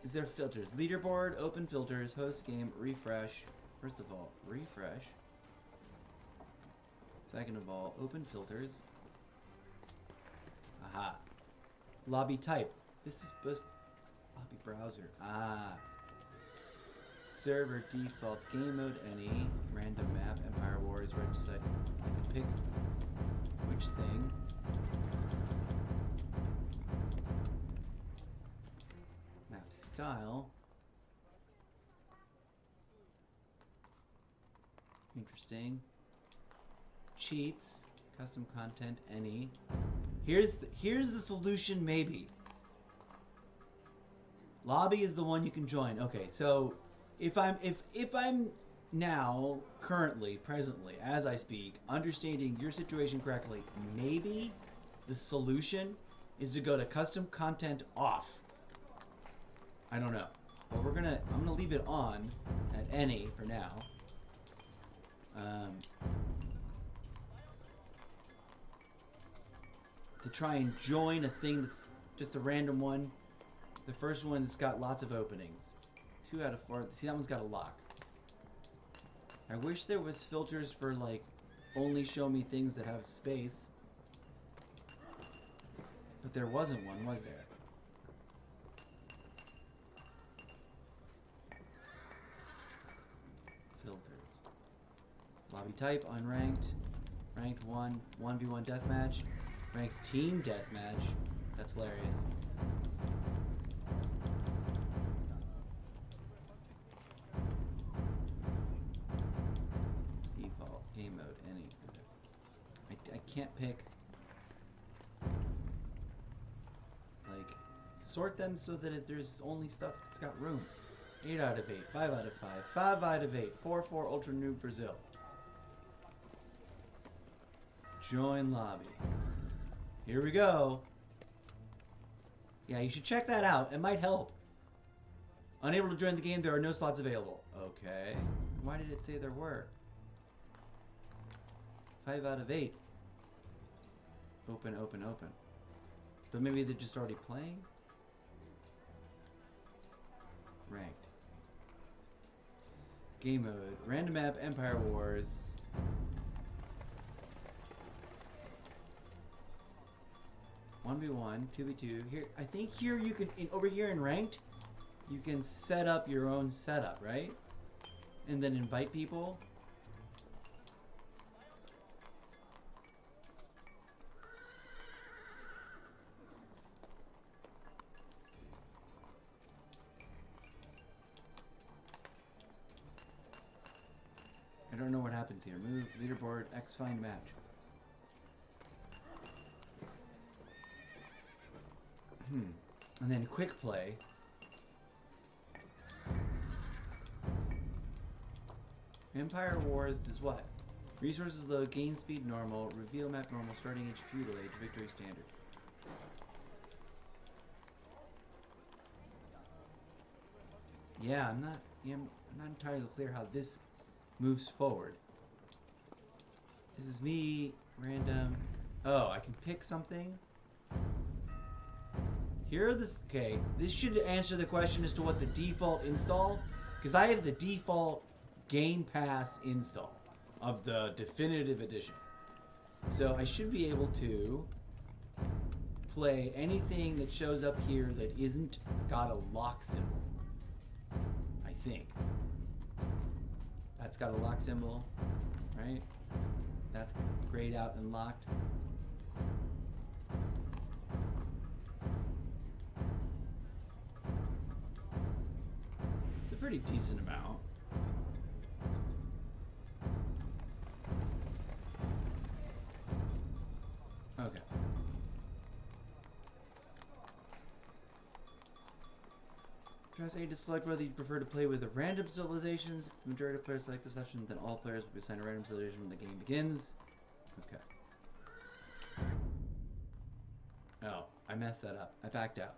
Is there filters? Leaderboard, open filters, host game, refresh. First of all, refresh. Second of all, open filters. Aha. Lobby type. This is supposed to... Lobby browser. Ah. Server default, game mode any, random map, Empire Wars, right decide. I can pick which thing. Map style. Interesting. Cheats, custom content any. Here's the solution maybe. Lobby is the one you can join. Okay, so if I'm now currently presently as I speak understanding your situation correctly, maybe the solution is to go to custom content off. I don't know, but I'm gonna leave it on at any for now. To try and join a thing that's just a random one. The first one that's got lots of openings. 2 out of 4. See, that one's got a lock. I wish there was filters for, like, only show me things that have space. But there wasn't one, was there? Filters. Lobby type, unranked. Ranked 1, 1v1 deathmatch. Ranked team deathmatch. That's hilarious. Default, game mode, any. I can't pick. Like, sort them so that there's only stuff that's got room. 8 out of 8, 5 out of 5, 5 out of 8, 4-4 Ultra New Brazil. Join lobby. Here we go. Yeah, you should check that out. It might help. Unable to join the game, there are no slots available. Okay. Why did it say there were? 5 out of 8. Open, open, open. But maybe they're just already playing? Ranked. Game mode. Random map, Empire Wars. One v one, 2v2. Here, I think here you can, over here in ranked, you can set up your own setup, right? And then invite people. I don't know what happens here. Move, leaderboard, X find match. And then quick play. Empire Wars does what? Resources low, gain speed normal, reveal map normal, starting age feudal age, victory standard. Yeah, I'm not entirely clear how this moves forward. This is me, random. Oh, I can pick something. Here are this. Okay, this should answer the question as to what the default install, because I have the default Game Pass install of the definitive edition. So I should be able to play anything that shows up here that isn't got a lock symbol. I think. That's got a lock symbol, right? That's grayed out and locked. It's a pretty decent amount. Okay. Press A to select whether you prefer to play with the random civilizations. If the majority of players select this option, then all players will be assigned a random civilization when the game begins. Okay. Oh, I messed that up. I backed out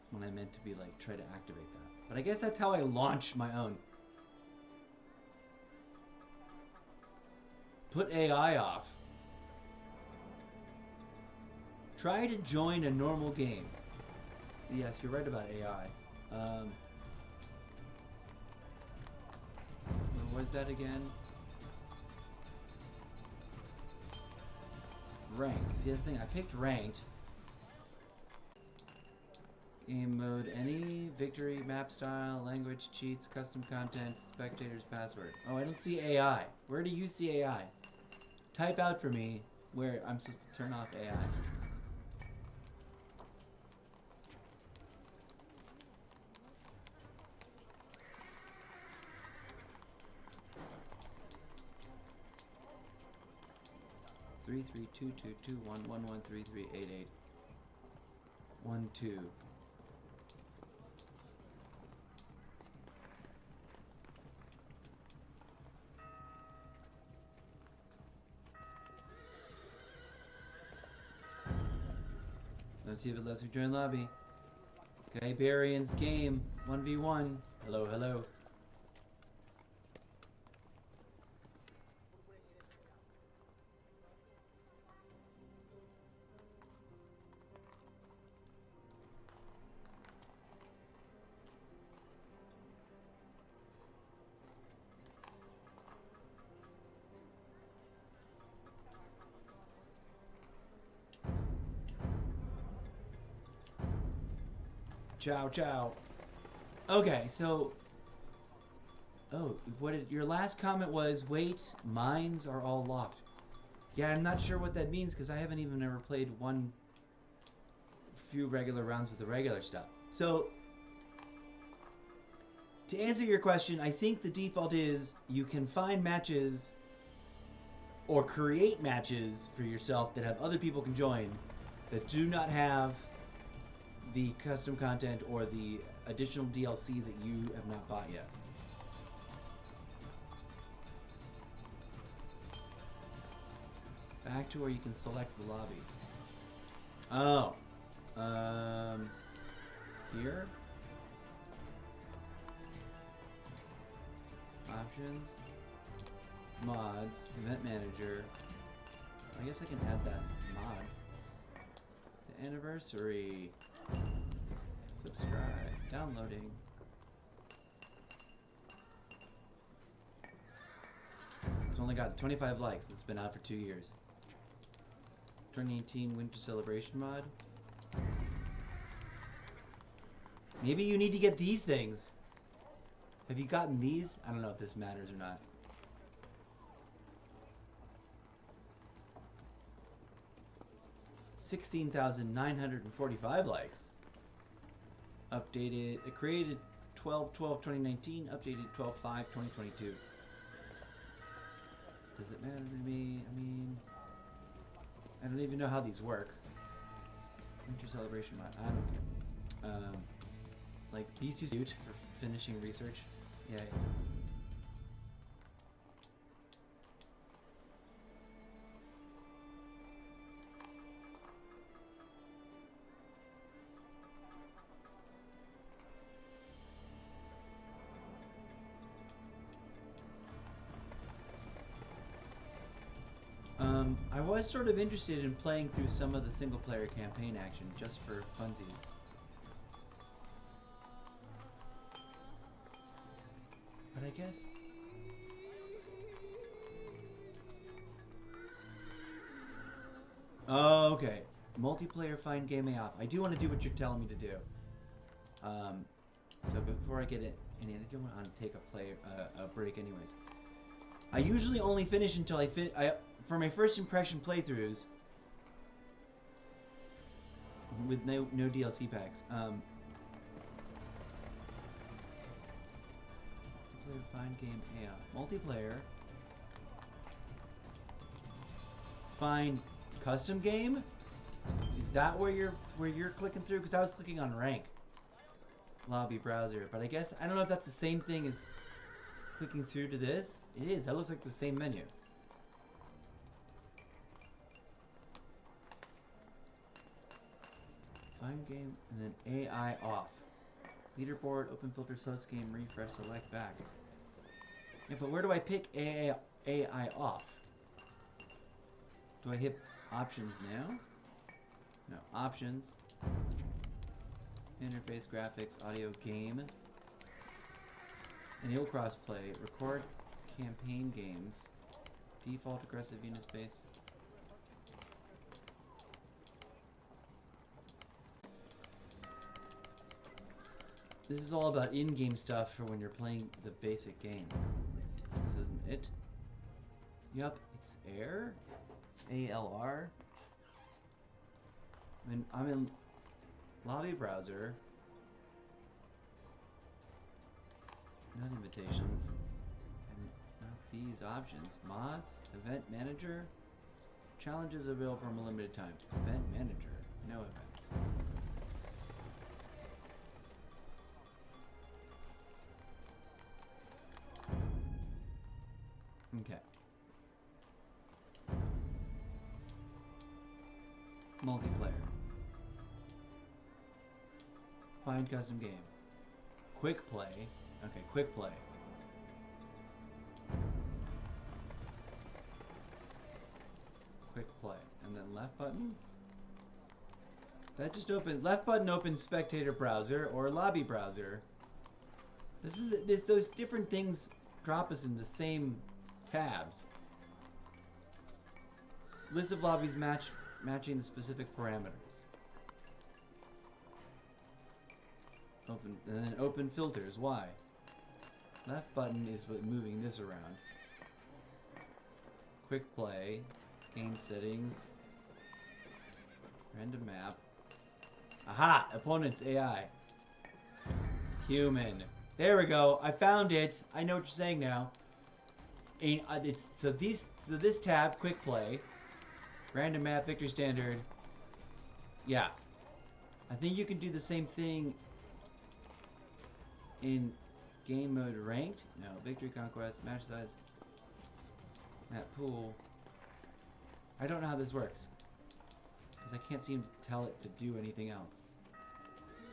when I meant to be like, try to activate that. But I guess that's how I launch my own. Put AI off. Try to join a normal game. Yes, you're right about AI. Where was that again? Ranked. See, that's the thing. I picked ranked. Game mode, any, victory, map style, language, cheats, custom content, spectators, password. Oh, I don't see AI. Where do you see AI? Type out for me where I'm supposed to turn off AI. Three three two two two one one one 3388 12. Let's see if it lets me join lobby. Guybarian's game 1v1. Hello, hello. Ciao, ciao. Okay, so... Oh, your last comment was, wait, mines are all locked. Yeah, I'm not sure what that means, because I haven't even ever played few regular rounds of the regular stuff. So, to answer your question, I think the default is you can find matches or create matches for yourself that have other people can join that do not have the custom content or the additional DLC that you have not bought yet. Back to where you can select the lobby. Oh. Here? Options. Mods. Event manager. I guess I can add that mod. The anniversary. Subscribe. Downloading. It's only got 25 likes. It's been out for 2 years. 2018 Winter Celebration mod. Maybe you need to get these things. Have you gotten these? I don't know if this matters or not. $16,945 likes. Updated. It created 12/12/2019. Updated 12/5/2022. Does it matter to me? I mean, I don't even know how these work. Winter Celebration mod. I don't care. Like these two suit for finishing research. Yeah. I was sort of interested in playing through some of the single-player campaign action just for funsies. But I guess... Oh, okay. Multiplayer find game off. I do want to do what you're telling me to do. So before I get it, I don't want to take a break anyways. I usually only finish until for my first impression playthroughs with no DLC packs. Multiplayer find game multiplayer find custom game. Is that where you're clicking through? Because I was clicking on rank lobby browser, but I guess I don't know if that's the same thing as clicking through to this. It is. That looks like the same menu. Find game and then AI off. Leaderboard, open filters, host game, refresh, select back. Yeah, but where do I pick AI off? Do I hit options now? No, options. Interface, graphics, audio, game. Enable crossplay. Record campaign games. Default aggressive unit space. This is all about in-game stuff for when you're playing the basic game. This isn't it. Yup, it's air. It's ALR. I'm in lobby browser. Not invitations. And not these options. Mods, event manager. Challenges available for a limited time. Event manager. No events. Okay. Multiplayer. Find custom game. Quick play. Okay, quick play. Quick play. And then left button. That just opened. Left button opens spectator browser or lobby browser. Those different things drop us in the same tabs. List of lobbies matching the specific parameters. Open and then open filters. Why? Left button is what moving this around. Quick play, game settings, random map. Aha! Opponents AI. Human. There we go. I found it. I know what you're saying now. So this tab, quick play, random map, victory standard. Yeah, I think you can do the same thing in game mode ranked. No, victory conquest, match size, map pool. I don't know how this works because I can't seem to tell it to do anything else.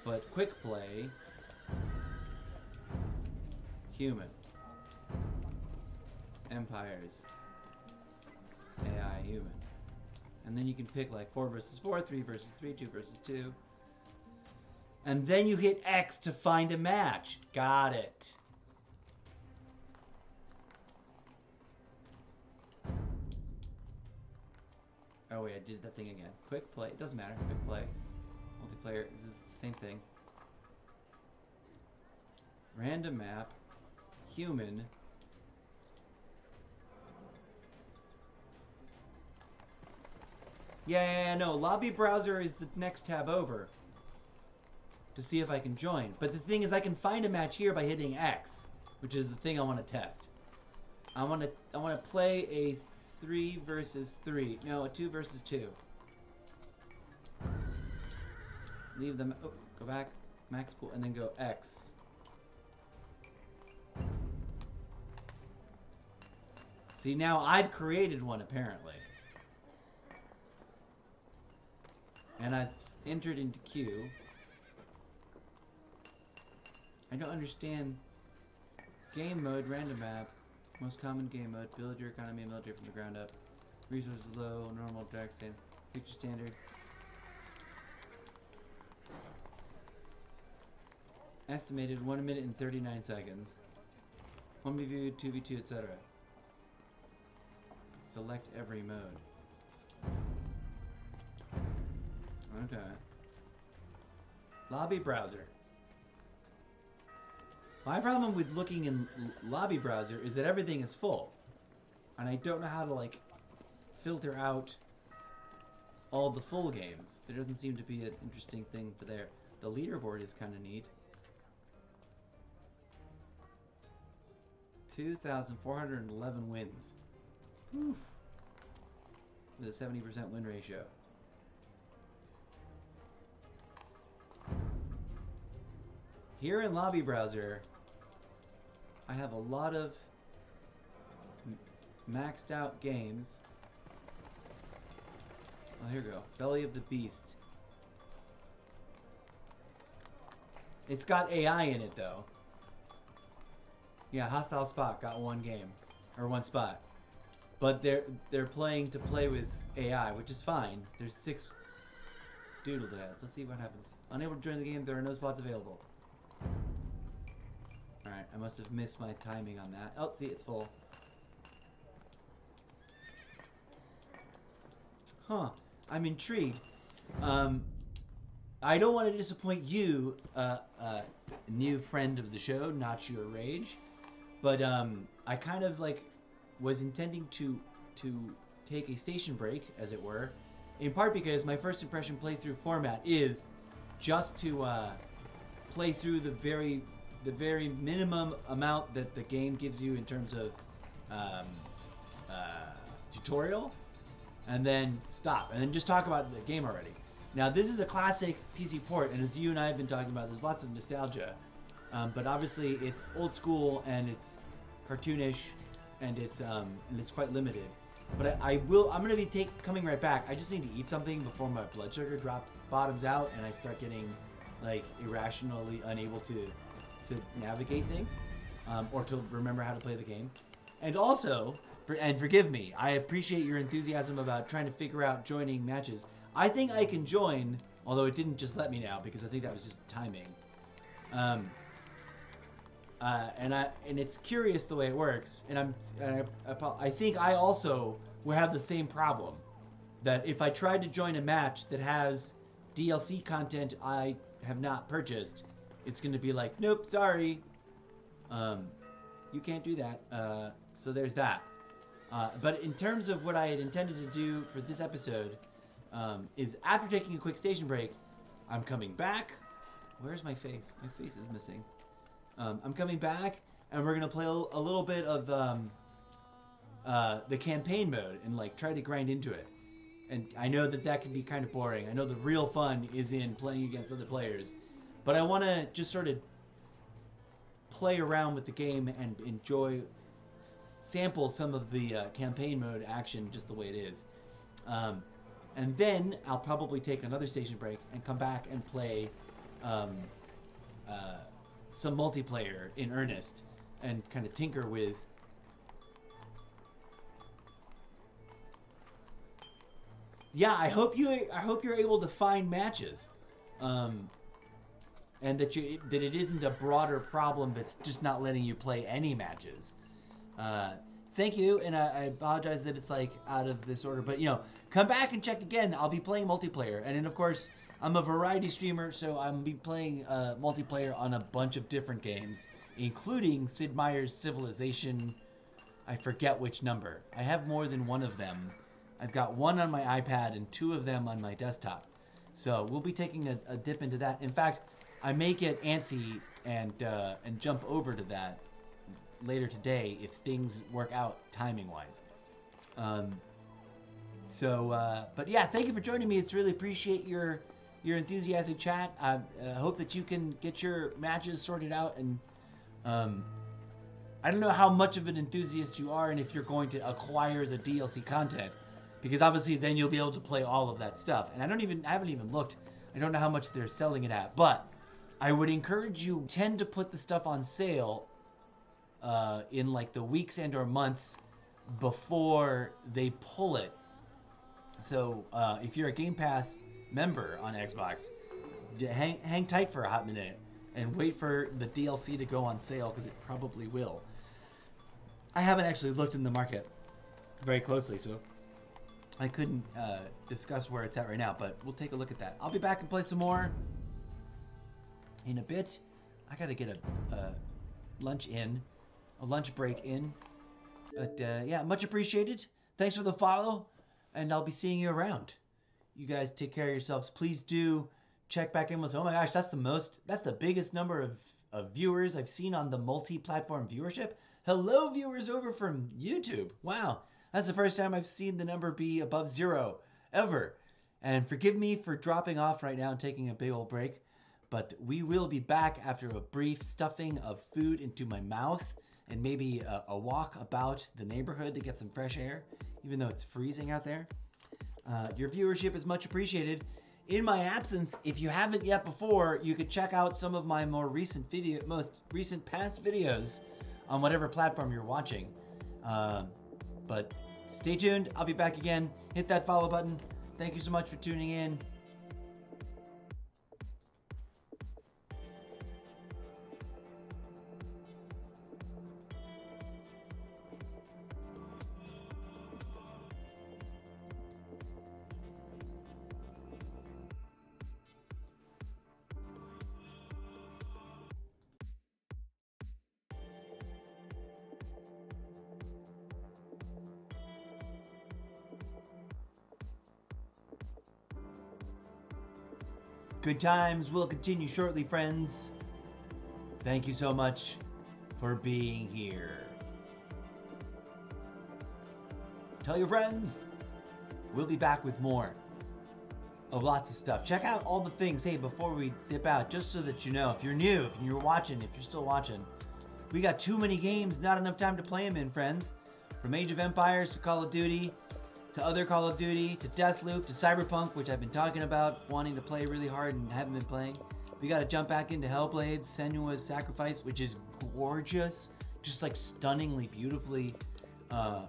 But quick play, human. Empires, AI, human, and then you can pick like 4 versus 4, 3 versus 3, 2 versus 2, and then you hit X to find a match. Got it. Oh wait, I did that thing again. Quick play. It doesn't matter. Quick play, multiplayer. This is the same thing. Random map, human. Yeah, no, lobby browser is the next tab over to see if I can join. But the thing is, I can find a match here by hitting X, which is the thing I want to test. I want to play a 3 versus 3. No, a 2 versus 2. Leave them. Oh, go back, max pool, and then go X. See, now I've created one apparently. And I've entered into queue. I don't understand. Game mode, random map. Most common game mode. Build your economy and military from the ground up. Resources low, normal, dark standard, picture standard. Estimated 1 minute and 39 seconds. 1v2, 2v2, etc. Select every mode. Okay. Lobby browser. My problem with looking in lobby browser is that everything is full. And I don't know how to like filter out all the full games. There doesn't seem to be an interesting thing for there. The leaderboard is kind of neat. 2,411 wins. Oof. With a 70% win ratio. Here in lobby browser, I have a lot of maxed out games. Oh, here we go. Belly of the Beast. It's got AI in it though. Yeah, Hostile Spot got 1 game or 1 spot, but they're playing to play with AI, which is fine. There's 6 Doodle dads. Let's see what happens. Unable to join the game. There are no slots available. Alright, I must have missed my timing on that. Oh, see, it's full. Huh. I'm intrigued. I don't want to disappoint you, new friend of the show, Not Your Rage, but I kind of like was intending to take a station break, as it were, in part because my first impression playthrough format is just to play through the very minimum amount that the game gives you in terms of tutorial, and then stop, and then just talk about the game already. Now, this is a classic PC port, and as you and I have been talking about, there's lots of nostalgia, but obviously it's old school and it's cartoonish, and it's quite limited. But I'm going to be coming right back. I just need to eat something before my blood sugar bottoms out, and I start getting like irrationally unable to navigate things, or to remember how to play the game. And also, forgive me, I appreciate your enthusiasm about trying to figure out joining matches. I think I can join, although it didn't just let me now because I think that was just timing. And it's curious the way it works, and I think I also will have the same problem, that if I tried to join a match that has DLC content I have not purchased, it's going to be like, nope, sorry, you can't do that. So there's that. But in terms of what I had intended to do for this episode, is after taking a quick station break, I'm coming back. Where's my face? My face is missing. I'm coming back, and we're gonna play a little bit of the campaign mode and like try to grind into it. And I know that can be kind of boring. I know the real fun is in playing against other players, but I want to just sort of play around with the game and sample some of the campaign mode action just the way it is. And then I'll probably take another station break and come back and play some multiplayer in earnest and kind of tinker with. Yeah, I hope you're able to find matches, and that it isn't a broader problem that's just not letting you play any matches. Thank you, and I apologize that it's like out of this order, but come back and check again. I'll be playing multiplayer, and then of course I'm a variety streamer, so I'm be playing multiplayer on a bunch of different games, including Sid Meier's Civilization. I forget which number. I have more than one of them. I've got one on my iPad and two of them on my desktop, so we'll be taking a dip into that. In fact, I may get antsy and jump over to that later today if things work out timing-wise. But yeah, thank you for joining me. It's really appreciate your enthusiastic chat. I hope that you can get your matches sorted out, and I don't know how much of an enthusiast you are and if you're going to acquire the DLC content, because obviously then you'll be able to play all of that stuff. And I haven't even looked. I don't know how much they're selling it at, but I would encourage you tend to put the stuff on sale in like the weeks and or months before they pull it. So if you're a Game Pass member on Xbox, hang tight for a hot minute and wait for the DLC to go on sale, because it probably will. I haven't actually looked in the market very closely, so I couldn't discuss where it's at right now, but we'll take a look at that. I'll be back and play some more in a bit. I gotta get a lunch break in. But yeah, much appreciated. Thanks for the follow, and I'll be seeing you around. You guys take care of yourselves. Please do check back in with, oh my gosh, that's the biggest number of viewers I've seen on the multi-platform viewership. Hello, viewers over from YouTube. Wow, that's the first time I've seen the number be above 0 ever. And forgive me for dropping off right now and taking a big old break, but we will be back after a brief stuffing of food into my mouth and maybe a walk about the neighborhood to get some fresh air, even though it's freezing out there. Your viewership is much appreciated. In my absence, if you haven't yet before, you could check out some of my most recent past videos on whatever platform you're watching. But stay tuned. I'll be back again. Hit that follow button. Thank you so much for tuning in. Good times will continue shortly, friends. Thank you so much for being here. Tell your friends. We'll be back with more of lots of stuff. Check out all the things, hey, before we dip out, just so that you know, if you're new, if you're watching, if you're still watching, we got too many games, not enough time to play them in, friends. From Age of Empires to Call of Duty, to other Call of Duty, to Deathloop, to Cyberpunk, which I've been talking about, wanting to play really hard and haven't been playing. We got to jump back into Hellblade, Senua's Sacrifice, which is gorgeous, just like stunningly, beautifully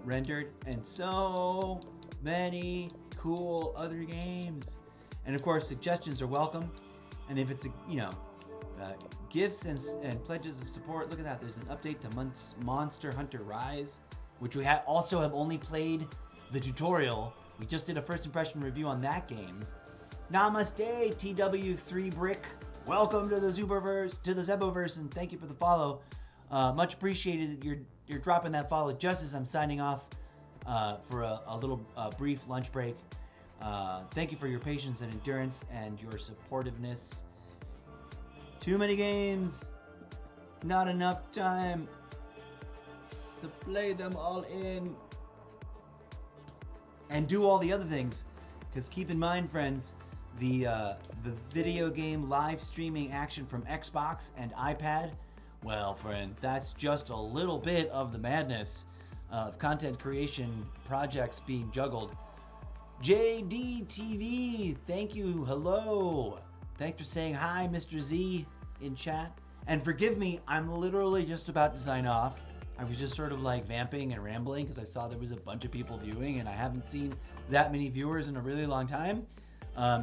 rendered, and so many cool other games. And of course, suggestions are welcome. And if it's gifts and pledges of support, look at that. There's an update to Monster Hunter Rise, which we also have only played the tutorial. We just did a first impression review on that game. Namaste, TW3 Brick. Welcome to the Zeppoverse, and thank you for the follow. Much appreciated. You're dropping that follow just as I'm signing off for a little brief lunch break. Thank you for your patience and endurance and your supportiveness. Too many games, not enough time to play them all in and do all the other things. Because keep in mind, friends, the video game live streaming action from Xbox and iPad, well, friends, that's just a little bit of the madness of content creation projects being juggled. JDTV, thank you. Hello. Thanks for saying hi, Mr. Z, in chat. And forgive me, I'm literally just about to sign off. I was just sort of like vamping and rambling because I saw there was a bunch of people viewing and I haven't seen that many viewers in a really long time.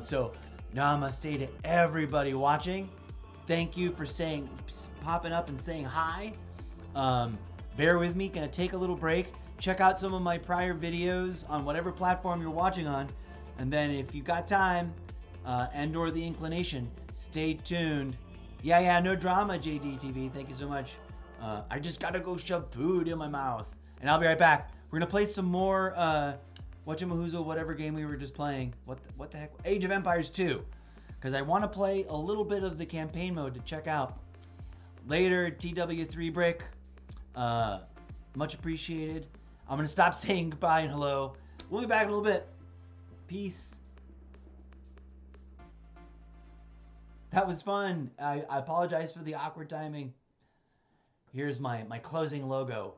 So namaste to everybody watching. Thank you for popping up and saying hi. Bear with me, gonna take a little break. Check out some of my prior videos on whatever platform you're watching on. And then if you got time, and or the inclination, stay tuned. Yeah, no drama, JDTV. Thank you so much. I just gotta go shove food in my mouth. And I'll be right back. We're gonna play some more whatchamahoozle, whatever game we were just playing. What the heck? Age of Empires 2. Because I want to play a little bit of the campaign mode to check out. Later, TW3 Brick. Much appreciated. I'm gonna stop saying goodbye and hello. We'll be back in a little bit. Peace. That was fun. I apologize for the awkward timing. Here's my closing logo.